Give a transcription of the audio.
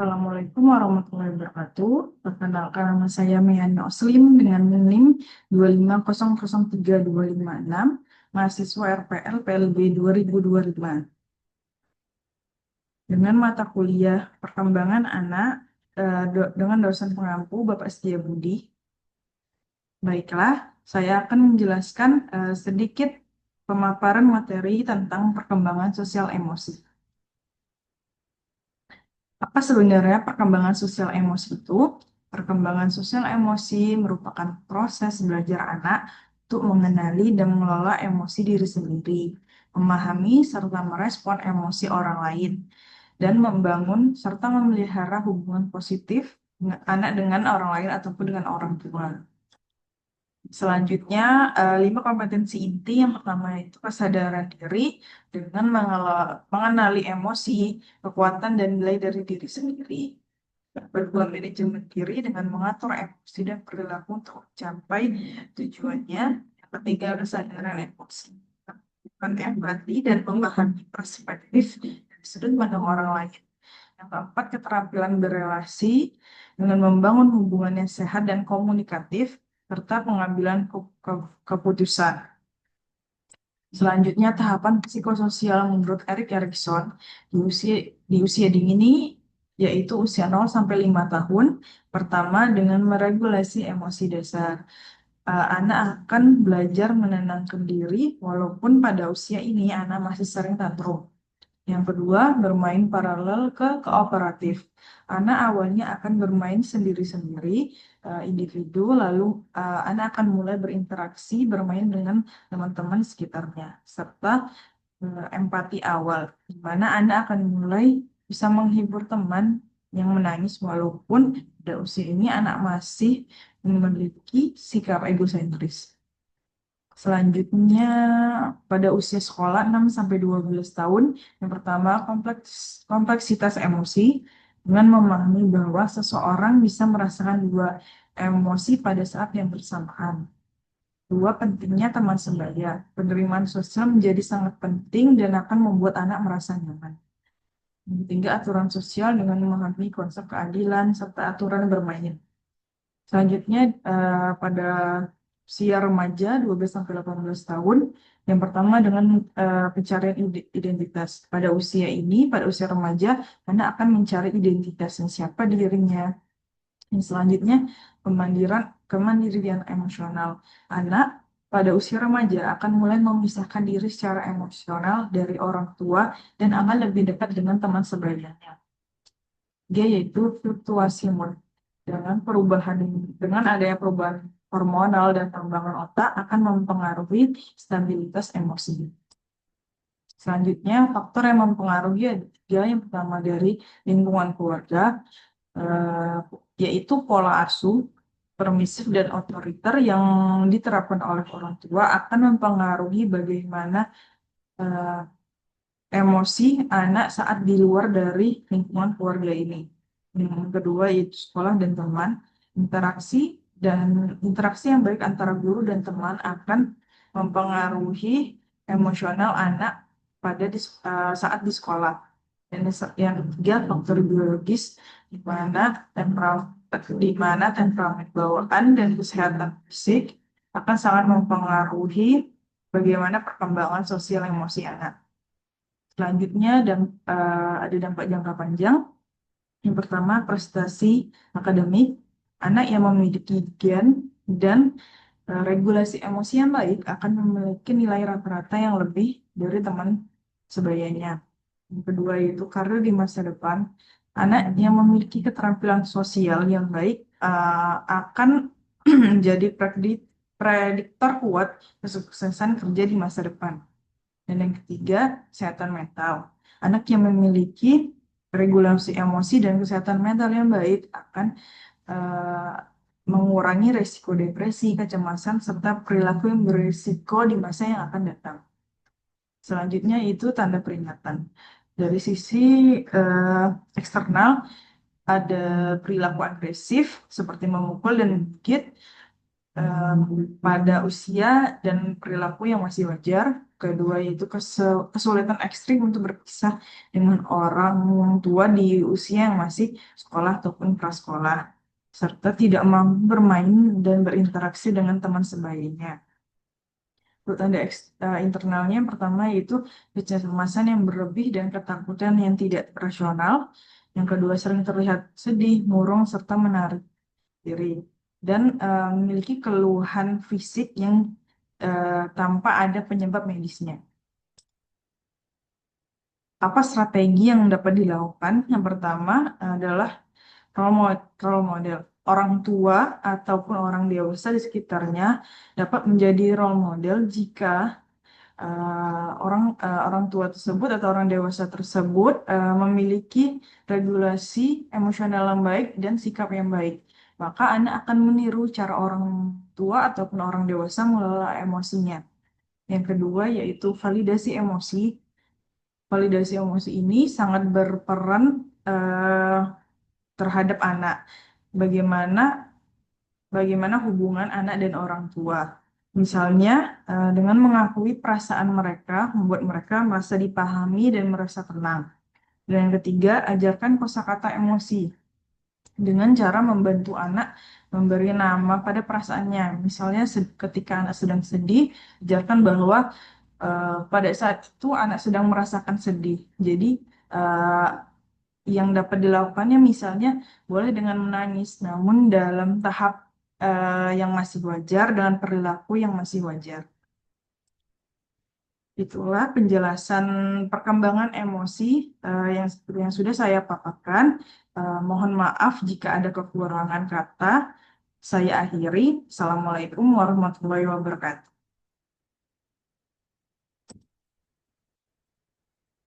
Assalamualaikum warahmatullahi wabarakatuh. Perkenalkan nama saya Miani Oslim dengan NIM 2500326, mahasiswa RPL PLB 2025. Dengan mata kuliah Perkembangan Anak dengan dosen pengampu Bapak Setia Budi. Baiklah, saya akan menjelaskan sedikit pemaparan materi tentang perkembangan sosial emosi. Apa sebenarnya perkembangan sosial emosi itu? Perkembangan sosial emosi merupakan proses belajar anak untuk mengenali dan mengelola emosi diri sendiri, memahami serta merespon emosi orang lain, dan membangun serta memelihara hubungan positif anak dengan orang lain ataupun dengan orang tua. Selanjutnya, 5 kompetensi inti. Yang pertama itu kesadaran diri dengan mengenali emosi, kekuatan, dan nilai dari diri sendiri. Yang kedua, manajemen diri dengan mengatur emosi dan perilaku untuk mencapai tujuannya. Yang ketiga, kesadaran emosi, bukan empati dan memahami perspektif dan sudut pandang orang lain. Yang keempat, keterampilan berelasi dengan membangun hubungan yang sehat dan komunikatif, serta pengambilan keputusan. Selanjutnya, tahapan psikososial menurut Erik Erikson di usia dini ini, yaitu usia 0 sampai 5 tahun. Pertama, dengan meregulasi emosi dasar. Anak akan belajar menenangkan diri walaupun pada usia ini anak masih sering tantrum. Yang kedua, bermain paralel ke kooperatif. Anak awalnya akan bermain sendiri-sendiri, individu, lalu anak akan mulai berinteraksi, bermain dengan teman-teman sekitarnya, serta empati awal, di mana anak akan mulai bisa menghibur teman yang menangis walaupun pada usia ini anak masih memiliki sikap egosentris. Selanjutnya, pada usia sekolah 6 sampai 12 tahun, yang pertama kompleksitas emosi, dengan memahami bahwa seseorang bisa merasakan dua emosi pada saat yang bersamaan. Dua, pentingnya teman sebaya. Penerimaan sosial menjadi sangat penting dan akan membuat anak merasa nyaman. Yang ketiga, aturan sosial dengan memahami konsep keadilan serta aturan bermain. Selanjutnya, pada usia remaja 12 sampai 18 tahun, yang pertama dengan pencarian identitas. Pada usia remaja, anak akan mencari identitasnya, siapa dirinya. Yang selanjutnya, kemandirian emosional. Anak pada usia remaja akan mulai memisahkan diri secara emosional dari orang tua dan akan lebih dekat dengan teman sebayanya. G, yaitu fluktuasi mood. Dengan adanya perubahan hormonal dan perkembangan otak akan mempengaruhi stabilitas emosi. Selanjutnya, faktor yang mempengaruhi adalah yang pertama dari lingkungan keluarga, yaitu pola asuh, permisif dan otoriter yang diterapkan oleh orang tua akan mempengaruhi bagaimana emosi anak saat di luar dari lingkungan keluarga ini. Yang kedua yaitu sekolah dan teman. Interaksi yang baik antara guru dan teman akan mempengaruhi emosional anak saat di sekolah. Dan yang ketiga, faktor biologis di mana temperamen bawaan dan kesehatan fisik akan sangat mempengaruhi bagaimana perkembangan sosial emosi anak. Selanjutnya, ada dampak jangka panjang. Yang pertama, prestasi akademik. Anak yang memiliki gen dan regulasi emosi yang baik akan memiliki nilai rata-rata yang lebih dari teman sebayanya. Yang kedua, yaitu karir di masa depan. Anak yang memiliki keterampilan sosial yang baik akan menjadi prediktor kuat kesuksesan kerja di masa depan. Dan yang ketiga, kesehatan mental. Anak yang memiliki regulasi emosi dan kesehatan mental yang baik akan mengurangi risiko depresi, kecemasan, serta perilaku yang berisiko di masa yang akan datang. Selanjutnya itu tanda peringatan. Dari sisi eksternal, ada perilaku agresif seperti memukul dan menggigit pada usia dan perilaku yang masih wajar. kedua yaitu kesulitan ekstrim untuk berpisah dengan orang tua di usia yang masih sekolah ataupun prasekolah, serta tidak mampu bermain dan berinteraksi dengan teman sebayanya. Tanda internalnya yang pertama yaitu kecemasan yang berlebih dan ketakutan yang tidak rasional. Yang kedua sering terlihat sedih, murung, serta menarik diri. Dan memiliki keluhan fisik yang tanpa ada penyebab medisnya. Apa strategi yang dapat dilakukan? Yang pertama adalah role model. Orang tua ataupun orang dewasa di sekitarnya dapat menjadi role model jika orang tua tersebut atau orang dewasa tersebut memiliki regulasi emosional yang baik dan sikap yang baik. Maka anak akan meniru cara orang tua ataupun orang dewasa mengelola emosinya. Yang kedua yaitu validasi emosi. Validasi emosi ini sangat berperan eh, terhadap anak. Bagaimana bagaimana hubungan anak dan orang tua. Misalnya, dengan mengakui perasaan mereka, membuat mereka merasa dipahami dan merasa tenang. Dan yang ketiga, ajarkan kosakata emosi dengan cara membantu anak memberi nama pada perasaannya. Misalnya, ketika anak sedang sedih, ajarkan bahwa pada saat itu anak sedang merasakan sedih. Jadi, eh, yang dapat dilakukannya misalnya boleh dengan menangis, namun dalam tahap yang masih wajar, dengan perilaku yang masih wajar. Itulah penjelasan perkembangan emosi yang seperti yang sudah saya paparkan. Mohon maaf jika ada kekurangan kata. Saya akhiri. Assalamualaikum warahmatullahi wabarakatuh.